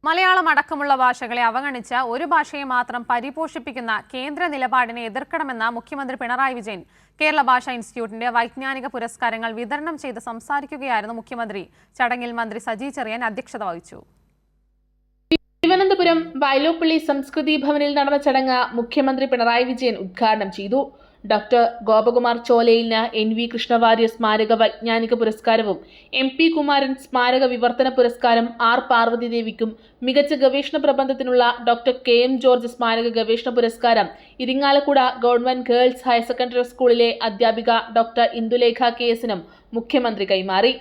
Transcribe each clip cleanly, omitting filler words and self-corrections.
മലയാളം അടക്കമുള്ള ഭാഷകളെ അവഗണിച്ച ഒരു ഭാഷയെ മാത്രം പരിപോഷിപ്പിക്കുന്ന കേന്ദ്ര നിലപാടിനെ എതിർക്കണമെന്ന മുഖ്യമന്ത്രി പിണറായി വിജയൻ കേരള ഭാഷാ ഇൻസ്റ്റിറ്റ്യൂട്ടിന്റെ വൈജ്ഞാനിക പുരസ്കാരങ്ങൾ വിതരണം ചെയ്ത് സംസാരിക്കുകയായിരുന്നു മുഖ്യമന്ത്രി. ചടങ്ങിൽ മന്ത്രി സജി ചെറിയാൻ അധ്യക്ഷത വഹിച്ചു. തിരുവനന്തപുരം വയലോപ്പള്ളി സംസ്കൃതി ഭവനിൽ നടന്ന ചടങ്ങ് മുഖ്യമന്ത്രി പിണറായി വിജയൻ ഉദ്ഘാടനം ചെയ്തു. ഡോക്ടർ ഗോപകുമാർ ചോലയിലിന് NV കൃഷ്ണവാര്യർ സ്മാരക വൈജ്ഞാനിക പുരസ്കാരവും MP കുമാരൻ സ്മാരക വിവർത്തന പുരസ്കാരം R പാർവതി ദേവിക്കും മികച്ച ഗവേഷണ പ്രബന്ധത്തിനുള്ള ഡോക്ടർ KM ജോർജ് സ്മാരക ഗവേഷണ പുരസ്കാരം Irinjalakuda government girls higher secondary സ്കൂളിലെ അധ്യാപിക ഡോക്ടർ ഇന്ദുലേഖ KS-നും മുഖ്യമന്ത്രി കൈമാറി.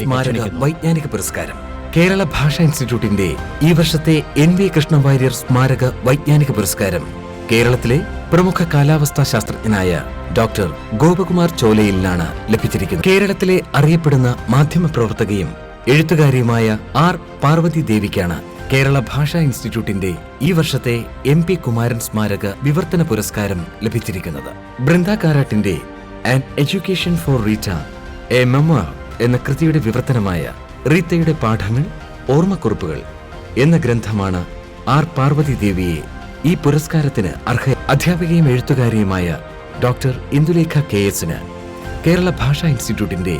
സ്മാരക വൈജ്ഞാനിക പുരസ്കാരം കേരള ഭാഷാ ഇൻസ്റ്റിറ്റ്യൂട്ടിന്റെ ഈ വർഷത്തെ NV കൃഷ്ണവാര്യർ സ്മാരക വൈജ്ഞാനിക പുരസ്കാരം കേരളത്തിലെ പ്രമുഖ കാലാവസ്ഥാ ശാസ്ത്രജ്ഞനായ ഡോക്ടർ ഗോപകുമാർ ചോലയിലിനാണ് ലഭിച്ചിരിക്കുന്നത്. കേരളത്തിലെ അറിയപ്പെടുന്ന മാധ്യമപ്രവർത്തകയും എഴുത്തുകാരിയുമായ R പാർവതി ദേവിക്കാണ് കേരള ഭാഷാ ഇൻസ്റ്റിറ്റ്യൂട്ടിന്റെ ഈ വർഷത്തെ MP കുമാരൻ സ്മാരക വിവർത്തന പുരസ്കാരം ലഭിച്ചിരിക്കുന്നത്. ബൃന്ദ കാരാട്ടിന്റെ an education for Rita a memoir എന്ന കൃതിയുടെ വിവർത്തനമായ റീത്തയുടെ പാഠങ്ങൾ ഓർമ്മക്കുറിപ്പുകൾ എന്ന ഗ്രന്ഥമാണ് R പാർവതി ദേവിയെ ഈ പുരസ്കാരത്തിന് അർഹ. അധ്യാപികയും എഴുത്തുകാരിയുമായ ഡോക്ടർ ഇന്ദുലേഖ KS-ന് കേരള ഭാഷാ ഇൻസ്റ്റിറ്റ്യൂട്ടിന്റെ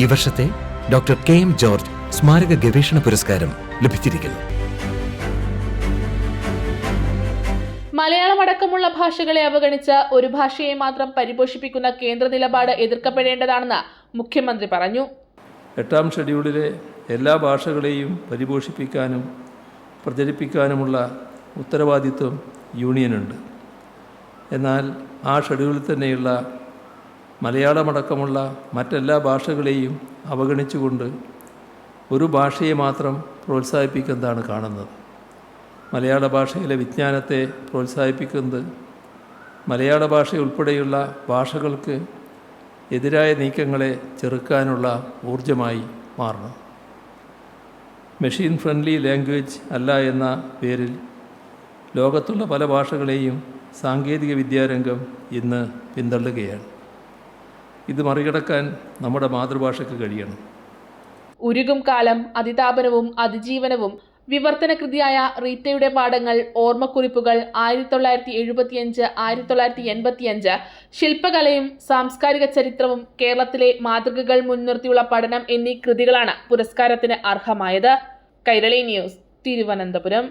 ഈ വർഷത്തെ ഡോക്ടർ KM ജോർജ് സ്മാരക ഗവേഷണ പുരസ്കാരം ലഭിച്ചിരിക്കുന്നു. മലയാളം അടക്കമുള്ള ഭാഷകളെ അവഗണിച്ച ഒരു ഭാഷയെ മാത്രം പരിപോഷിപ്പിക്കുന്ന കേന്ദ്ര നിലപാട് എതിർക്കപ്പെടേണ്ടതാണെന്ന് മുഖ്യമന്ത്രി പറഞ്ഞു. 8ാം ഷെഡ്യൂളിലെ എല്ലാ ഭാഷകളെയും പരിപോഷിപ്പിക്കാനും പ്രചരിപ്പിക്കാനുമുള്ള ഉത്തരവാദിത്വം യൂണിയനുണ്ട്. എന്നാൽ ആ ഷെഡ്യൂളിൽ തന്നെയുള്ള മലയാളമടക്കമുള്ള മറ്റെല്ലാ ഭാഷകളെയും അവഗണിച്ചുകൊണ്ട് ഒരു ഭാഷയെ മാത്രം പ്രോത്സാഹിപ്പിക്കുന്നതാണ് കാണുന്നത്. മലയാള ഭാഷയിലെ വിജ്ഞാനത്തെ പ്രോത്സാഹിപ്പിക്കുന്നത് മലയാള ഭാഷയുൾപ്പെടെയുള്ള ഭാഷകൾക്ക് എതിരായ നീക്കങ്ങളെ ചെറുക്കാനുള്ള ഊർജമായി മാറണം. മെഷീൻ ഫ്രണ്ട്ലി ലാംഗ്വേജ് അല്ല എന്ന പേരിൽ ലോകത്തുള്ള പല ഭാഷകളെയും സാങ്കേതിക വിദ്യാരംഗം ഇന്ന് പിന്തള്ളുകയാണ്. ഇത് മറികടക്കാൻ നമ്മുടെ മാതൃഭാഷയ്ക്ക് കഴിയണം. ഉരുകും കാലം, അതിതാപനവും അതിജീവനവും വിവർത്തന കൃതിയായ റീത്തയുടെ പാഠങ്ങൾ, ഓർമ്മക്കുറിപ്പുകൾ, 1975 1985, ശില്പകലയും സാംസ്കാരിക ചരിത്രവും, കേരളത്തിലെ മാതൃകകൾ മുൻനിർത്തിയുള്ള പഠനം എന്നീ കൃതികളാണ് പുരസ്കാരത്തിന് അർഹമായത്. കൈരളി ന്യൂസ്, തിരുവനന്തപുരം.